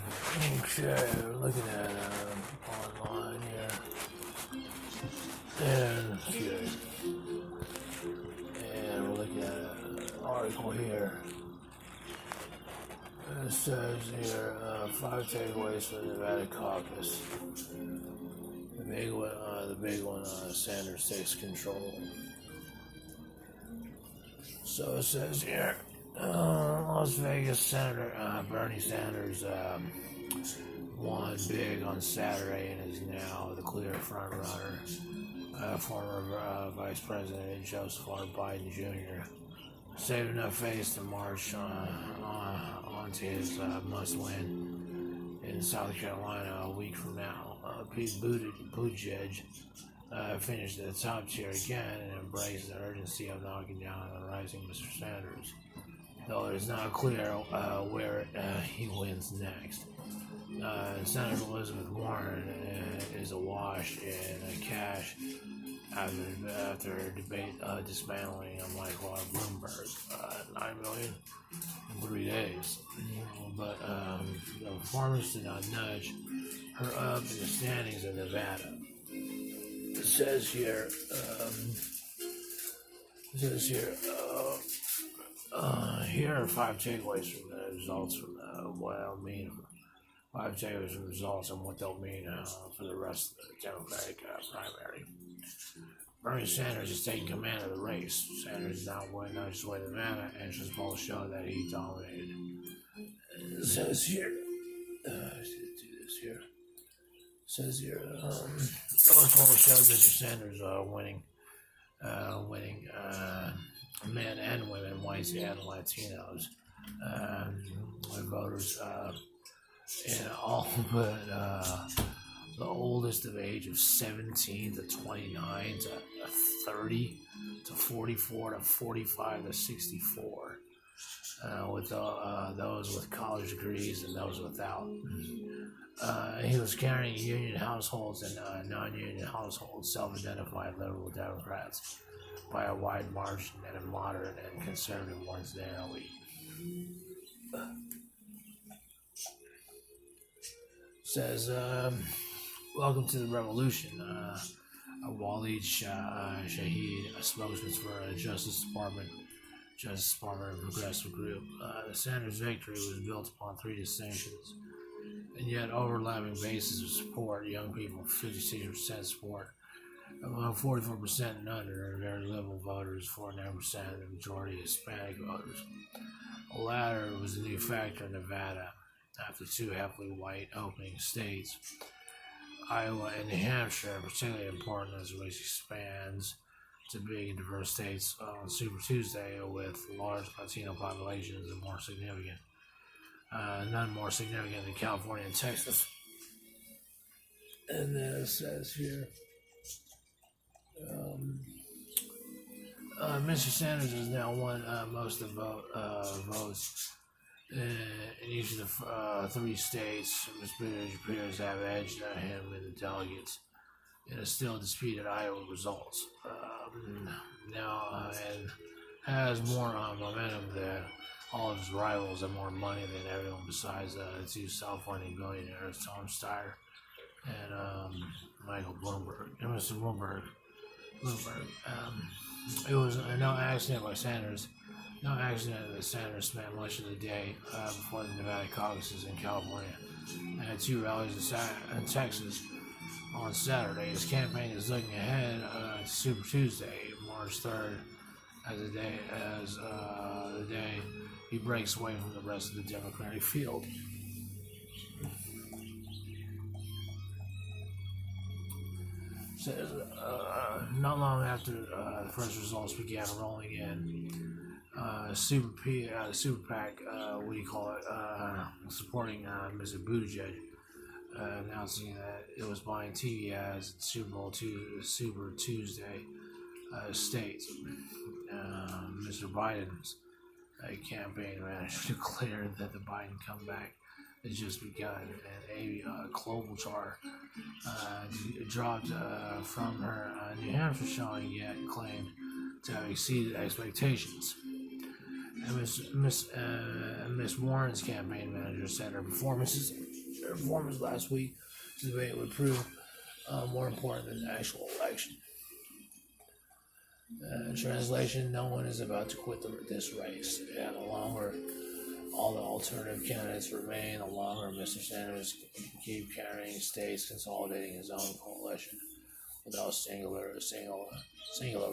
Okay, we're looking at online here. And okay. And we're looking at an article here. It says here 5 takeaways for the Nevada caucus. The big one, Sanders takes control. So it says here, Las Vegas Senator Bernie Sanders won big on Saturday and is now the clear frontrunner. Former Vice President Joseph R. Biden Jr. saved enough face to march onto his must-win in South Carolina a week from now. Pete Buttigieg finished at the top tier again and embraced the urgency of knocking down the rising Mr. Sanders, though it is not clear where he wins next. Senator Elizabeth Warren is awash in cash after her debate dismantling Michael Bloomberg, $9 million in 3 days. But the performance did not nudge her up in the standings in Nevada. It says here, here are 5 takeaways from the results from what it'll mean. 5 takeaways from the results and what they'll mean for the rest of the Democratic primary. Bernie Sanders is taking command of the race. Sanders is not just winning Nevada, and just polls show that he dominated. It says here, those polls show Mr. Sanders winning men and women, whites and Latinos, with voters in all but the oldest of age of 17 to 29 to 30 to 44 to 45 to 64, with those with college degrees and those without. He was carrying union households and non-union households, self-identified liberal Democrats, by a wide margin, and moderate and conservative ones narrowly. Says, welcome to the revolution. Waleed Shahid, a spokesman for the Justice Department and Progressive Group. The Sanders victory was built upon 3 distinctions, and yet overlapping bases of support. Young people, 56% support, among 44% and under, and very liberal voters, 49%, and the majority Hispanic voters. The latter was a new factor in Nevada after 2 heavily white opening states. Iowa and New Hampshire are particularly important as the race expands to big and diverse states on Super Tuesday with large Latino populations and more significant. None more significant than California and Texas. And then it says here, Mr. Sanders has now won most of the votes in each of the 3 states. Mr. Buttigieg appears to have edged him in the delegates in a still disputed Iowa results. Now and has more momentum than all of his rivals and more money than everyone besides the 2 self-funding billionaires, Tom Steyer and Michael Bloomberg. And Mr. Bloomberg. It was no accident that Sanders spent much of the day before the Nevada caucuses in California and had 2 rallies in Texas on Saturday. His campaign is looking ahead to Super Tuesday, March 3rd, as the day he breaks away from the rest of the Democratic field. Says, not long after the first results began rolling in, Super PAC, supporting Mr. Buttigieg, announcing that it was buying TV ads at Super Tuesday states. Mr. Biden's campaign manager declared that the Biden comeback has just begun, and Amy Klobuchar dropped from her New Hampshire showing, yet claimed to have exceeded expectations. And Miss Warren's campaign manager said her performances their performance last week. The debate would prove more important than the actual election. In translation, no one is about to quit this race, and the longer all the alternative candidates remain, the longer Mr. Sanders can keep carrying states, consolidating his own coalition without a single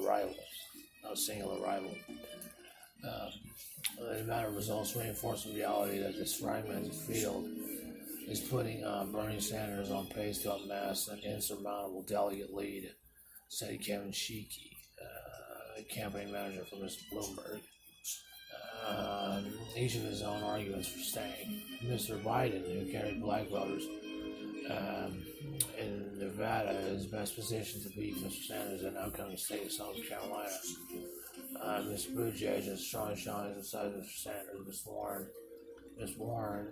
rival. The matter of results reinforce the reality that this fragmented field is putting Bernie Sanders on pace to amass an insurmountable delegate lead, said Kevin Sheekey, campaign manager for Mr. Bloomberg. Each of his own arguments for staying. Mr. Biden, who carried black voters in Nevada, is best positioned to beat Mr. Sanders in the upcoming state of South Carolina. Mr. Buttigieg is strong showings inside Mr. Sanders. Ms. Warren,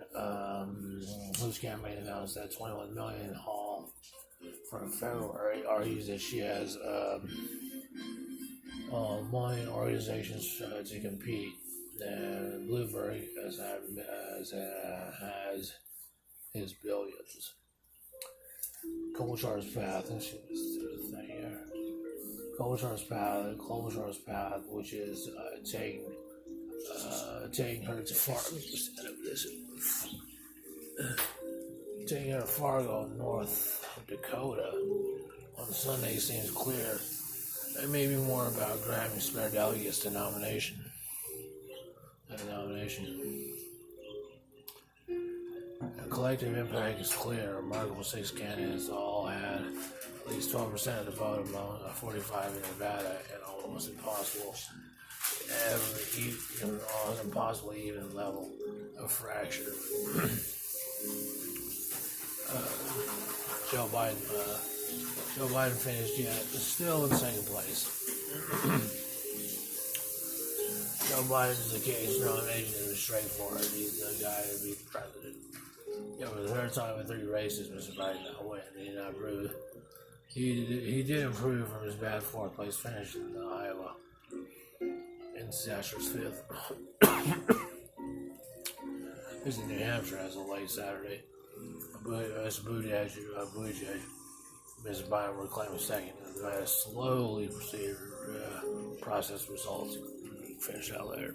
whose campaign announced that $21 million haul from February, argues that she has money and organizations to compete. And Bloomberg has his billions. Klobuchar's path. Klobuchar's path, which is taking her to taking her to Fargo, North Dakota, on Sunday seems clear. It may be more about grabbing spare delegates to nomination. The collective impact is clear. Remarkable 6 candidates all had at least 12% of the vote among 45 in Nevada, and almost impossible even level of fracture. Joe Biden finished yet still in second place. Joe Biden's the case nomination is straightforward. He's the guy to be president. For the third time in 3 races, Mr. Biden not win. He did not prove. He did improve from his bad 4th place finish in Iowa. In Sasser's 5th. He's in New Hampshire as of late Saturday. Mr. Buttigieg, Mr. Biden were claiming second. The slowly proceeded process results. Finish out later.